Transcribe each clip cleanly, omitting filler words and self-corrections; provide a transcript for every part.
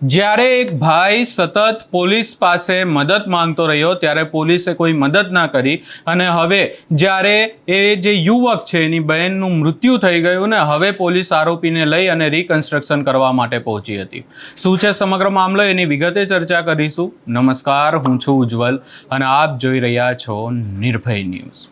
જ્યારે એક ભાઈ સતત પોલીસ પાસે મદદ માંગતો રહ્યો ત્યારે પોલીસે કોઈ મદદ ના કરી અને હવે જ્યારે એ જે યુવક છે એની બહેનનું મૃત્યુ થઈ ગયું ને હવે પોલીસ આરોપીને લઈ અને રિકન્સ્ટ્રક્શન કરવા માટે પહોંચી હતી। શું છે સમગ્ર મામલો એની વિગતે ચર્ચા કરીશું। નમસ્કાર, હું છું ઉજ્જવલ અને આપ જોઈ રહ્યા છો નિર્ભય ન્યૂઝ।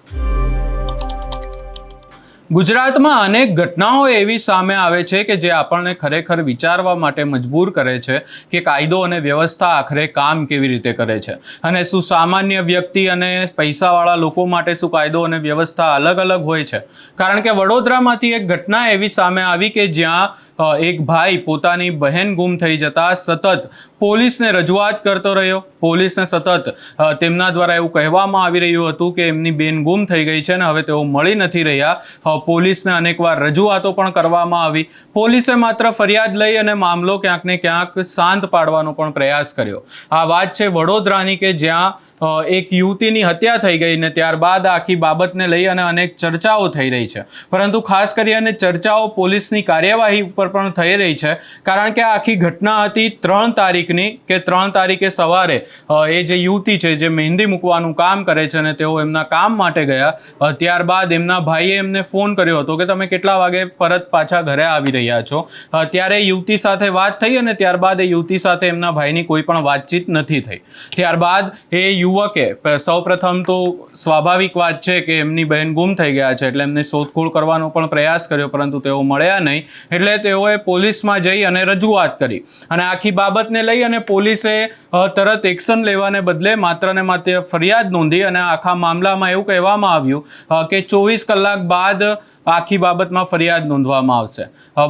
ગુજરાતમાં અનેક ઘટનાઓ એવી સામે આવે છે કે જે આપણને ખરેખર વિચારવા માટે મજબૂર કરે છે કે કાયદો અને વ્યવસ્થા આખરે કામ કેવી રીતે કરે છે અને શું સામાન્ય વ્યક્તિ અને પૈસાવાળા લોકો માટે શું કાયદો અને વ્યવસ્થા અલગ અલગ હોય છે। કારણ કે વડોદરામાંથી એક ઘટના એવી સામે આવી કે જ્યાં એક ભાઈ પોતાની બહેન ગુમ થઈ જતા સતત પોલીસને રજૂઆત કરતો રહ્યો। પોલીસને સતત તેમના દ્વારા એવું કહેવામાં આવી રહ્યું હતું કે એમની બેન ગુમ થઈ ગઈ છે ને હવે તેઓ મળી નથી રહ્યા। પોલીસને અનેકવાર રજૂઆતો પણ કરવામાં આવી। પોલીસે માત્ર ફરિયાદ લઈ અને મામલો ક્યાંક ને ક્યાંક શાંત પાડવાનો પણ પ્રયાસ કર્યો। આ વાત છે વડોદરાની કે જ્યાં એક યુવતીની હત્યા થઈ ગઈ ને ત્યારબાદ આખી બાબતને લઈ અને અનેક ચર્ચાઓ થઈ રહી છે, પરંતુ ખાસ કરી અને ચર્ચાઓ પોલીસની કાર્યવાહી ઉપર પણ થઈ રહી છે। કારણ કે આ આખી ઘટના હતી 3 તારીખની કે 3 તારીખે સવારે એ જે યુવતી છે જે મહેંદી મૂકવાનું કામ કરે છે અને તેઓ એમના કામ માટે ગયા, ત્યારબાદ એમના ભાઈએ એમને ફોન કર્યો હતો કે તમે કેટલા વાગે પરત પાછા ઘરે આવી રહ્યા છો। ત્યારે યુવતી સાથે વાત થઈ અને ત્યારબાદ એ યુવતી સાથે એમના ભાઈની કોઈ પણ વાતચીત નથી થઈ। ત્યારબાદ એ યુવકે સૌપ્રથમ તો સ્વાભાવિક વાત છે કે એમની બહેન ગુમ થઈ ગયા છે એટલે એમને શોધખોળ કરવાનો પણ પ્રયાસ કર્યો, પરંતુ તેઓ મળ્યા નહીં એટલે તેઓએ પોલીસમાં જઈ અને રજૂઆત કરી અને આખી બાબતને લઈ અને પોલીસે તરત એક્શન લેવાને બદલે માત્ર ને માત્ર ફરિયાદ નોંધી અને આખા મામલામાં એવું કહેવામાં આવ્યું કે 24 કલાક બાદ આખી બાબતમાં ફરિયાદ નોંધવામાં આવશે।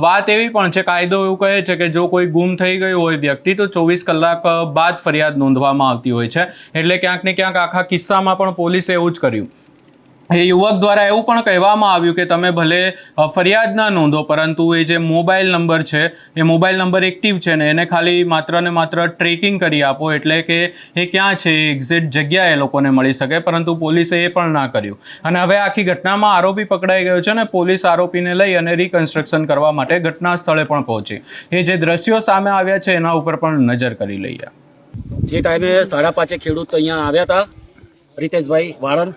વાત એવી પણ છે, કાયદો એવું કહે છે કે જો કોઈ ગુમ થઈ ગયું હોય વ્યક્તિ તો 24 કલાક બાદ ફરિયાદ નોંધવામાં આવતી હોય છે। એટલે ક્યાંક ને ક્યાંક આખા કિસ્સામાં પણ પોલીસે એવું જ કર્યું। એ યુવક દ્વારા એવું પણ કહેવામાં આવ્યું કે તમે ભલે ફરિયાદ ના નોંધો, પરંતુ એ જે મોબાઈલ નંબર છે એ મોબાઈલ નંબર એક્ટિવ છે ને એને ખાલી માત્ર ને માત્ર ટ્રેકિંગ કરી આપો, એટલે કે એ ક્યાં છે એક્ઝેક્ટ જગ્યા એ લોકોને મળી શકે। પરંતુ પોલીસે એ પણ ના કર્યું અને હવે આખી ઘટનામાં આરોપી પકડાઈ ગયો છે ને પોલીસ આરોપીને લઈ અને રિકન્સ્ટ્રક્શન કરવા માટે ઘટના સ્થળે પણ પહોંચી। એ જે દ્રશ્યો સામે આવ્યા છે એના ઉપર પણ નજર કરી લઈએ। જે ટાઈમે 5:30 ખેડૂત અહીંયા આવ્યા હતા, રીતેશભાઈ વાળંદ,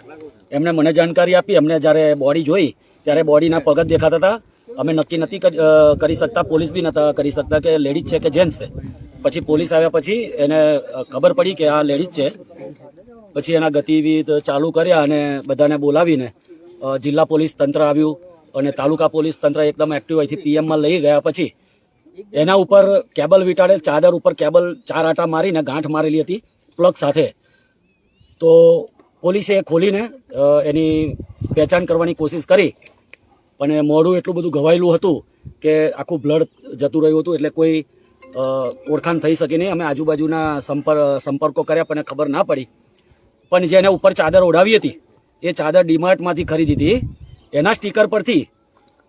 એમણે મને જાણકારી આપી। અમને જ્યારે બોડી જોઈ ત્યારે બોડીના પગ જ દેખાતા હતા। અમે નક્કી નથી કરી શકતા, પોલીસ બી નતા કરી શકતા કે લેડીઝ છે કે જેન્ટ્સ છે। પછી પોલીસ આવ્યા પછી એને ખબર પડી કે આ લેડીઝ છે। પછી એના ગતિવિધિ ચાલુ કર્યા અને બધાને બોલાવીને જિલ્લા પોલીસ તંત્ર આવ્યું અને તાલુકા પોલીસ તંત્ર એકદમ એક્ટિવ અહીંથી પીએમમાં લઈ ગયા। પછી એના ઉપર કેબલ વીંટાળેલ, ચાદર ઉપર કેબલ 4 આંટા મારીને ગાંઠ મારેલી હતી પ્લગ સાથે। તો પોલીસે ખોલીને એની પહેચાન કરવાની કોશિશ કરી, પણ મોઢું એટલું બધું ઘવાયેલું હતું કે આખું બ્લડ જતું રહ્યું હતું, એટલે કોઈ ઓળખાણ થઈ શકી નહીં। અમે આજુબાજુના સંપર્કો કર્યા પણ ખબર ના પડી। પણ જેને ઉપર ચાદર ઓઢાવી હતી એ ચાદર ડીમાર્ટમાંથી ખરીદી હતી। એના સ્ટીકર પરથી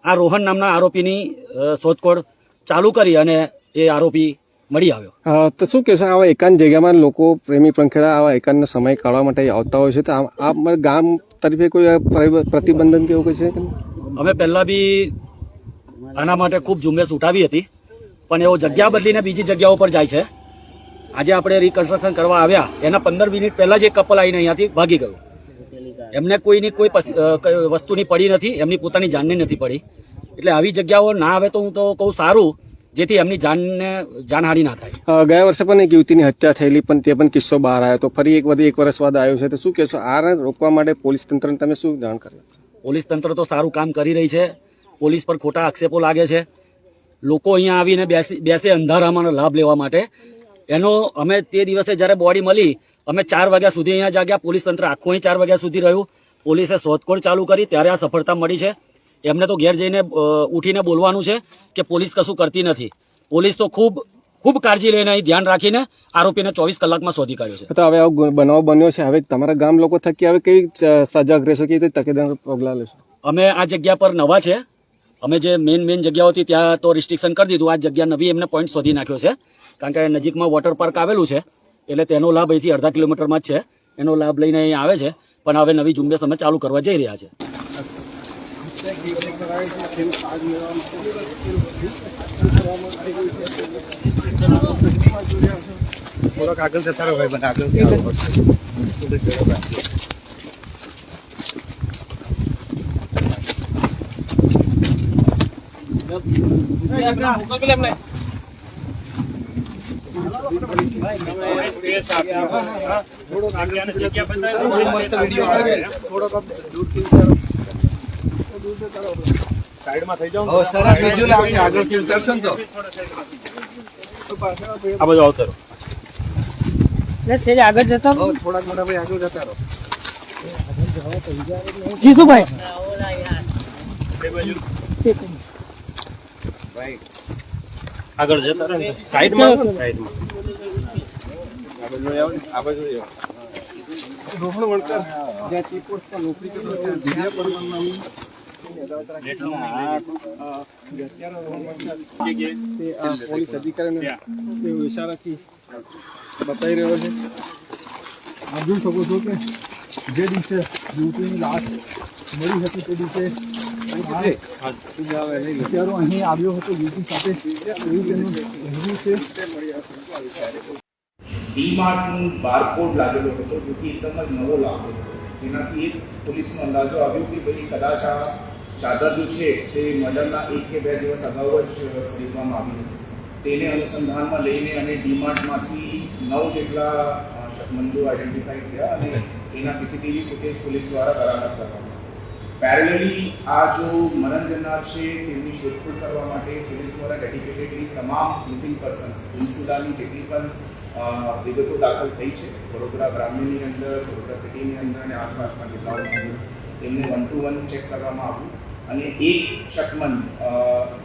આ રોહન નામના આરોપીની શોધખોળ ચાલુ કરી અને એ આરોપી મળી આવ્યો। તો શું કહેશો, આવા એકાંત જગ્યામાં લોકો પ્રેમી પંખેડા આવા એકાંતનો સમય કાઢવા માટે આવતા હોય છે, તો આ ગામ તરફે કોઈ પ્રતિબંધન કે એવું કઈ છે? અમે પહેલા બી આના માટે ખૂબ ઝુંબેશ ઉઠાવી હતી, પણ એવો જગ્યા બદલીને બીજી જગ્યાઓ પર જાય છે। આજે આપણે રિકન્સ્ટ્રક્શન કરવા આવ્યા એના 15 મિનિટ પહેલા જ એક કપલ આવીને અહીંયાથી ભાગી ગયું। એમને કોઈની કોઈ વસ્તુની પડી નથી, એમની પોતાની જાનની નથી પડી। એટલે આવી જગ્યાઓ ના આવે તો હું તો કહું સારું, જેથી એમની જાનહાનિ ના થાય। ગયા વર્ષે પણ એક યુવતીની હત્યા થયેલી, પણ તે પણ કિસ્સો બહાર આવ્યો, તો ફરી એક વર્ષ બાદ આવ્યો છે, તો શું કહેશો આ રોકવા માટે પોલીસ તંત્રને તમે શું જાણ કર્યું? પોલીસ તંત્ર તો સારું કામ કરી રહી છે। પોલીસ પર ખોટા આક્ષેપો લાગે છે। લોકો અહીંયા આવીને બેસે અંધારામાં લાભ લેવા માટે। એનો અમે તે દિવસે જ્યારે બોડી મળી અમે 4 વાગ્યા સુધી અહીંયા જાગ્યા, પોલીસ તંત્ર આખું અહીં 4 વાગ્યા સુધી રહ્યું। પોલીસે શોધખોળ ચાલુ કરી ત્યારે આ સફળતા મળી છે। એમને તો ઘેર જઈને ઉઠીને બોલવાનું છે કે પોલીસ કશું કરતી નથી। પોલીસ તો ખૂબ કાળજી લઈને અહીં ધ્યાન રાખીને આરોપીને 24 કલાકમાં શોધી કાઢ્યો છે। તો હવે આવો બનાવ બન્યો છે, હવે તમારા ગામ લોકો થકી હવે કઈ સજાગ રહેશો, કે તકેદારી પગલાં લેશો? અમે આ જગ્યા પર નવા છે। અમે જે મેઇન જગ્યાઓ હતી ત્યાં તો રિસ્ટ્રિક્શન કરી દીધું। આ જગ્યા નવી એમને પોઈન્ટ શોધી નાખ્યો છે, કારણ કે નજીકમાં વોટર પાર્ક આવેલું છે, એટલે તેનો લાભ અહીંથી અડધા કિલોમીટરમાં જ છે। એનો લાભ લઈને અહીં આવે છે, પણ હવે નવી ઝુંબેશ અમે ચાલુ કરવા જઈ રહ્યા છે। થોડોક આગળ જતા રહો ભાઈ, મને આગળ મસ્ત વિડીયો આવે, થોડોક દૂરથી સાઈડમાં થઈ જાવ. સરસ વિઝ્યુઅલ આવશે, આગળથી ઉતરશો ને તો આ બધું આવતરો આગળ જતા થોડાક મોટા ભાઈ આગળ જતા રહો. જીતુભાઈ આગળ જતા રહો સાઈડમાં આ બાજુ રોહણ વણકર જ્યાં ટી પોસ્ટ પર નોકરી કરતો ત્યાં દિવ્યા પરમાર નામની તે આ પોલીસ અધિકારીને તે ઇશારાથી બતાવી રહ્યો છે. આપ જોઈ શકો છો કે જે દિવસે યુવતીની લાશ મળી હતી તે દિવસે હત્યારો અહીં આવ્યો હતો યુવતી સાથે, એવું તેનું કહેવું છે. ડીમાર્ટનું બારકોડ લાગેલો હતો, જો કે એકદમ જ નવો લાગતો હતો. તેનાથી એક પોલીસનો અંદાજો આવ્યો કે ભાઈ કદાચ આ ચાદર જો છે તે મર્ડરના 1 કે 2 દિવસ અગાઉ જ ખરીદવામાં આવી હતી. તેને અનુસંધાનમાં લઈને અને ડીમાર્ટમાંથી 9 જેટલા શકમંદો આઈડેન્ટિફાઈ થયા અને એના સીસીટીવી ફૂટેજ પોલીસ દ્વારા બરામદ કરવામાં. પેરેલલી આ જો મરણ જનાર છે તેમની શોધખોળ કરવા માટે પોલીસ દ્વારા ડેડિકેટેડલી તમામ મિસિંગ પર્સન્સ ઇન્સુલાની જેટલી પણ વિગતો દાખલ થઈ છે વડોદરા ગ્રામ્યની અંદર, વડોદરા સિટીની અંદર અને આસપાસના જિલ્લાઓની અંદર તેમને 1 to 1 ચેક કરવામાં આવ્યું અને એક શકમંદ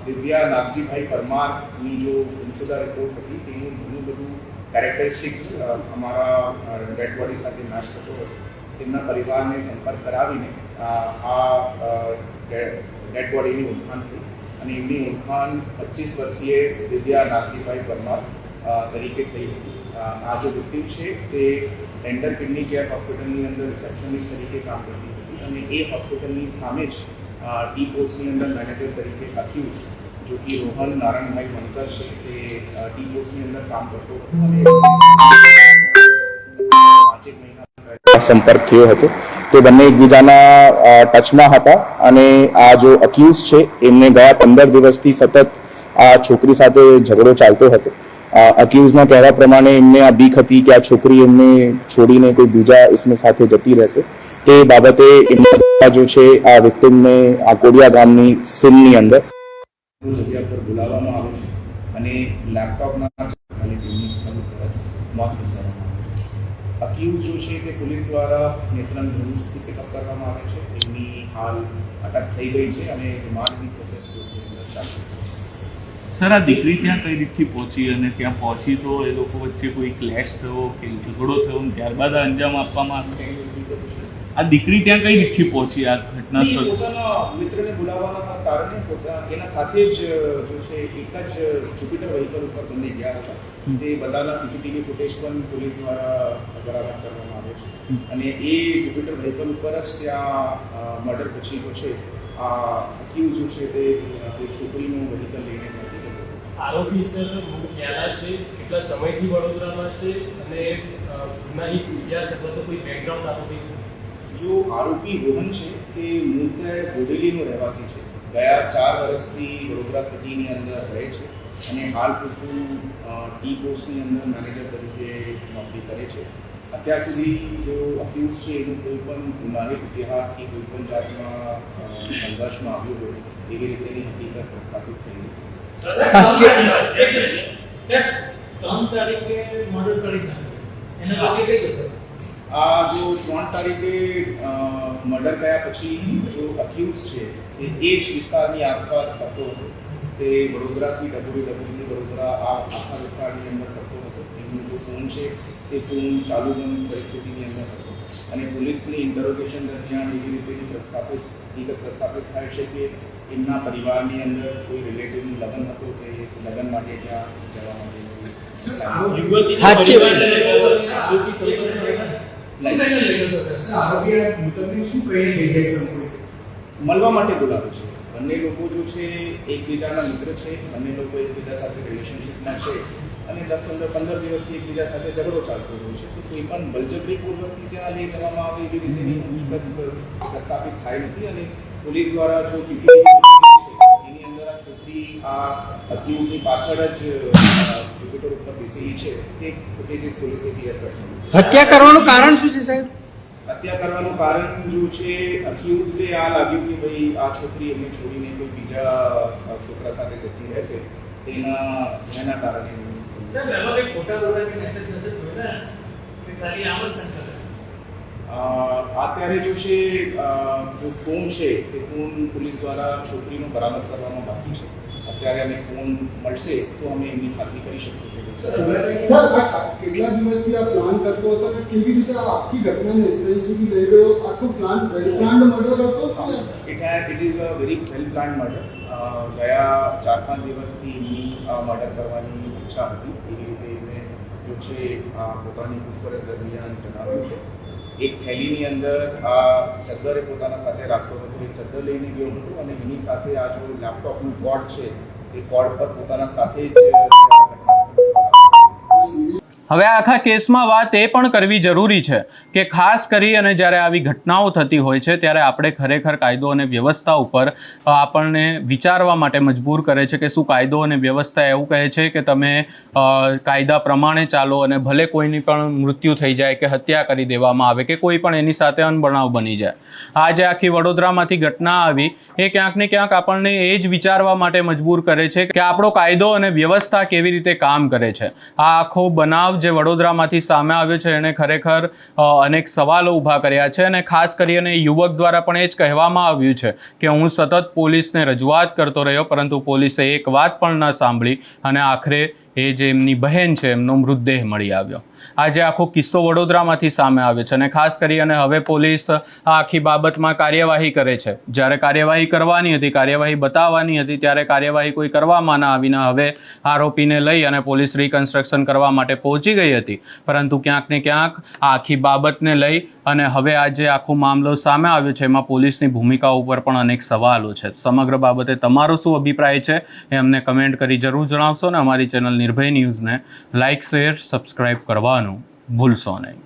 દિવ્યા નાગજીભાઈ પરમારની જો ઇન્સ્યુલા રિપોર્ટ હતી તેનું ઘણું બધું કેરેક્ટરિસ્ટિક્સ અમારા ડેડ બોડી સાથે મેચ થતો હતો. તેમના પરિવારને સંપર્ક કરાવીને આ ડેડ બોડીની ઓળખાણ થઈ અને એમની ઓળખાણ 25 વર્ષીય દિવ્યા નાગજીભાઈ પરમાર તરીકે થઈ હતી. આ જો વિક્ટિમ છે તે ટેન્ડર કિડની કેર હોસ્પિટલની અંદર રિસેપ્શનિસ્ટ તરીકે કામ કરતી હતી અને એ હોસ્પિટલની સામે જ ટી પોસ્ટની અંદર મેનેજર તરીકે અક્યુઝ જો કે રોહન નારાયણભાઈ વણકર છે તે ટી પોસ્ટની અંદર કામ કરતો હતો અને 5 મહિના સંપર્ક થયો હતો. તે બંને એકબીજાના ટચમાં હતા અને આ જો અક્યુઝ છે એમને ગયા 15 દિવસથી સતત આ છોકરી સાથે ઝઘડો ચાલતો હતો. અક્યુઝના કહેવા પ્રમાણે એમને આ બીક હતી કે આ છોકરી એમને છોડીને કોઈ બીજા ઇસમે સાથે જતી રહેશે. તે બાબતે એમના જો છે આ વિક્ટિમને આ કોડિયા ગામની સિમની અંદર જગ્યા પર બોલાવવામાં આવે છે અને લેપટોપના અને તેમની મોત કરવામાં આવે છે. અક્યુઝ જો છે તે પોલીસ દ્વારા નેત્રંગ ધનુષથી પિકઅપ કરવામાં આવે છે. એમની હાલ અટક થઈ ગઈ છે અને રિમાન્ડની પ્રોસેસ ચાલુ છે. સર, આ દીકરી ત્યાં કઈ રીતથી પહોંચી અને ત્યાં પહોંચી તો એ લોકો વચ્ચે કોઈ ક્લેશ થયો કે ઝઘડો થયો અને ત્યારબાદ આ અંજામ આપવામાં આવ્યો? આ દીકરી ત્યાં કઈ રીતથી પહોંચી આ ઘટના સ્થળ? પોતાના મિત્રને બોલાવવાના કારણે એના સાથે જ જો છે એક જ જુપિટર વ્હીકલ ઉપર બંને ગયા હતા. તે બધાના સીસીટીવી ફૂટેજ પણ પોલીસ દ્વારા બરામદ કરવામાં આવે છે અને એ જુપિટર વ્હીકલ ઉપર જ ત્યાં મર્ડર પછી જો છે આ અક્યુઝ જો છે તે છોકરીનું વ્હીકલ લઈને પહોંચી ગયો. આરોપી સર ક્યાંના છે, કેટલા સમયથી વડોદરામાં છે અને ગુનાહિત ઇતિહાસ અથવા તો કોઈ બેકગ્રાઉન્ડ આરોપી? જો આરોપી રોહન છે તે મૂળતઃ બોડેલીનો રહેવાસી છે. ગયા 4 વર્ષથી વડોદરા સિટીની અંદર રહે છે અને હાલ પૂરતું ટી પોસ્ટની અંદર મેનેજર તરીકે નોકરી કરે છે. અત્યાર સુધી જો અક્યુઝ છે એનું કોઈ પણ ગુનાહિત ઇતિહાસ કે કોઈ પણ જાતમાં સંઘર્ષમાં આવ્યો હોય એવી રીતેની હકીકત પ્રસ્થાપિત થઈ હતી. 3 તારીખે મર્ડર કરી નાખ્યો, એના પછી કઈ ઘટના? આ જો 3 તારીખે મર્ડર કર્યા પછી જો અક્યુઝ છે તે એ જ વિસ્તારની આસપાસ કરતો હતો. તે વડોદરાથી ડબોડી વડોદરા આ આખા વિસ્તારની અંદર કરતો હતો. એમનો જો ફોન છે તે ફોન ચાલુ બંધ પરિસ્થિતિની અંદર હતો અને પોલીસની ઇન્ટરોગેશન દરમિયાન એવી રીતેની પ્રસ્થાપિત થાય છે કે એમના પરિવારની અંદર કોઈ રિલેટિવનું લગ્ન હતું કે લગ્ન માટે ત્યાં જવા માટે મળવા માટે બોલાવે છે. બંને લોકો જો છે એકબીજાના મિત્ર છે, બંને લોકો એકબીજા સાથે રિલેશનશિપમાં છે અને 10-15 દિવસથી એકબીજા સાથે ઝઘડો ચાલતો હોય છે. તો કોઈ પણ બળજબરીપૂર્વકથી ત્યાં લઈ જવામાં આવે એવી રીતેની હકીકત પ્રસ્થાપિત થાય નથી. અને પોલીસ દ્વારા જો સીસીટીવી છે એની અંદર આ છોકરી આ અક્યુઝની પાછળ જ જુપિટર ઉપર બેસેલી છે તે ફૂટેજીસ પોલીસે ક્લિયર કરી. હત્યા કરવાનું કારણ શું છે સાહેબ? હત્યા કરવાનું કારણ જો છે અક્યુઝને આ લાગ્યું કે ભાઈ આ છોકરી એમને છોડીને કોઈ બીજા છોકરા સાથે જતી રહેશે એના કારણે. અત્યારે જો છે જો ફોન છે તે ફોન પોલીસ દ્વારા છોકરીનો બરામદ કરવામાં બાકી છે. અત્યારે અમે ફોન મળશે તો અમે એમની ખાતરી કરી શકશું કે સર આ કેટલા દિવસથી આ પ્લાન કરતો હતો અને કેવી રીતે આ આખી ઘટનાને ત્યાં સુધી લઈ ગયો? આખું પ્લાન મર્ડર હતો? It is a very well plan murder. ગયા 4-5 દિવસથી એમની મર્ડર કરવાની ઈચ્છા હતી. એવી રીતે એમને જો છે પોતાની પૂછપરછ દરમિયાન જણાવ્યું છે. એક થેલીની અંદર આ ચદ્દર પોતાના સાથે રાખતો હતો. એ ચદ્દર લઈને ગયો હતો અને એની સાથે આ જો લેપટોપનું કોર્ડ છે એ કોર્ડ પર પોતાના સાથે જ હવે આખા કેસમાં વાત એ પણ કરવી જરૂરી છે કે ખાસ કરી અને જ્યારે આવી ઘટનાઓ થતી હોય છે ત્યારે આપણે ખરેખર કાયદો અને વ્યવસ્થા ઉપર આપણને વિચારવા માટે મજબૂર કરે છે કે શું કાયદો અને વ્યવસ્થા એવું કહે છે કે તમે કાયદા પ્રમાણે ચાલો અને ભલે કોઈની પણ મૃત્યુ થઈ જાય કે હત્યા કરી દેવામાં આવે કે કોઈ પણ એની સાથે અનબનાવ બની જાય. આજે આખી વડોદરામાંથી ઘટના આવી એ ક્યાંક ને ક્યાંક આપણને એ જ વિચારવા માટે મજબૂર કરે છે કે આપણો કાયદો અને વ્યવસ્થા કેવી રીતે કામ કરે છે. આ આખો બનાવ જે વડોદરામાંથી સામે આવ્યો છે એને ખરેખર અનેક સવાલો ઊભા કર્યા છે અને ખાસ કરીને યુવક દ્વારા પણ એ જ કહેવામાં આવ્યું છે કે હું સતત પોલીસને રજૂઆત કરતો રહ્યો પરંતુ પોલીસે એક વાત પણ ન સાંભળી અને આખરે એ જે એમની બહેન છે એમનો મૃતદેહ મળી આવ્યો. આજે આખો કિસ્સો વડોદરામાંથી સામે આવ્યો છે અને ખાસ કરી અને હવે પોલીસ આ આખી બાબતમાં કાર્યવાહી કરે છે. જ્યારે કાર્યવાહી કરવાની હતી, કાર્યવાહી બતાવવાની હતી ત્યારે કાર્યવાહી કોઈ કરવામાં ના આવીને હવે આરોપીને લઈ અને પોલીસ રિકન્સ્ટ્રક્શન કરવા માટે પહોંચી ગઈ હતી. પરંતુ ક્યાંક ને ક્યાંક આ આખી બાબતને લઈ અને હવે આ જે આખો મામલો સામે આવ્યો છે એમાં પોલીસની ભૂમિકા ઉપર પણ અનેક સવાલો છે. સમગ્ર બાબતે તમારો શું અભિપ્રાય છે એ અમને કમેન્ટ કરી જરૂર જણાવશો ને અમારી ચેનલ નિર્ભય ન્યૂઝને લાઇક, શેર, સબસ્ક્રાઇબ કરવાનું ભૂલશો નહીં.